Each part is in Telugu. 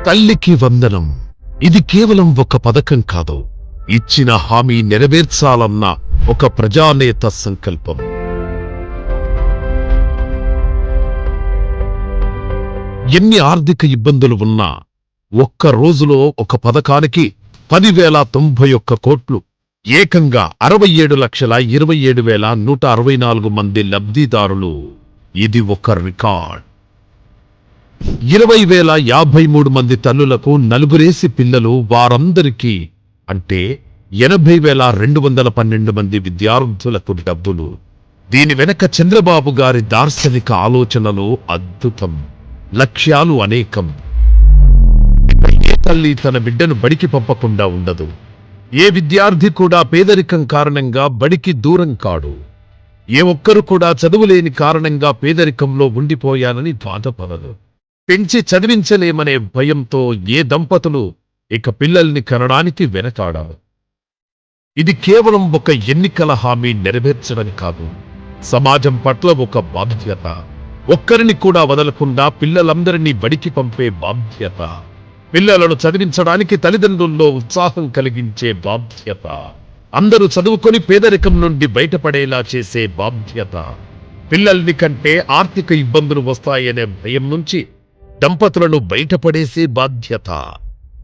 తల్లికి వందనం. ఇది కేవలం ఒక పథకం కాదు, ఇచ్చిన హామీ నెరవేర్చాలన్న ఒక ప్రజానేత సంకల్పం. ఎన్ని ఆర్థిక ఇబ్బందులు ఉన్నా ఒక్క రోజులో ఒక పథకానికి 10,091 కోట్లు, ఏకంగా 67,27,164 మంది లబ్ధిదారులు. ఇది ఒక రికార్డ్. 20,053 మంది తల్లులకు నలుగురేసి పిల్లలు, వారందరికీ అంటే 80,212 మంది విద్యార్థులకు డబ్బులు. దీని వెనక చంద్రబాబు గారి దార్శనిక ఆలోచనలు అద్భుతం, లక్ష్యాలు అనేకం. ఏ తల్లి తన బిడ్డను బడికి పంపకుండా ఉండదు. ఏ విద్యార్థి కూడా పేదరికం కారణంగా బడికి దూరం కాడు. ఏ ఒక్కరు కూడా చదువులేని కారణంగా పేదరికంలో ఉండిపోయానని బాధపడదు. పెంచి చదివించలేమనే భయంతో ఏ దంపతులు ఇక పిల్లల్ని కనడానికి వెనకాడారు. ఇది కేవలం ఒక ఎన్నికల హామీ నెరవేర్చడం కాదు, సమాజం పట్ల ఒక బాధ్యత. ఒక్కరిని కూడా వదలకుండా పిల్లలందరినీ బడికి పంపే బాధ్యత. పిల్లలను చదివించడానికి తల్లిదండ్రుల్లో ఉత్సాహం కలిగించే బాధ్యత. అందరూ చదువుకొని పేదరికం నుండి బయటపడేలా చేసే బాధ్యత. పిల్లల్ని కంటే ఆర్థిక ఇబ్బందులు వస్తాయనే భయం నుంచి దంపతులను బయటపడేసే బాధ్యత.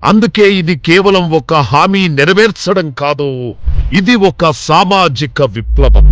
అందుకే ఇది కేవలం ఒక హామీ నెరవేర్చడం కాదు, ఇది ఒక సామాజిక విప్లవం.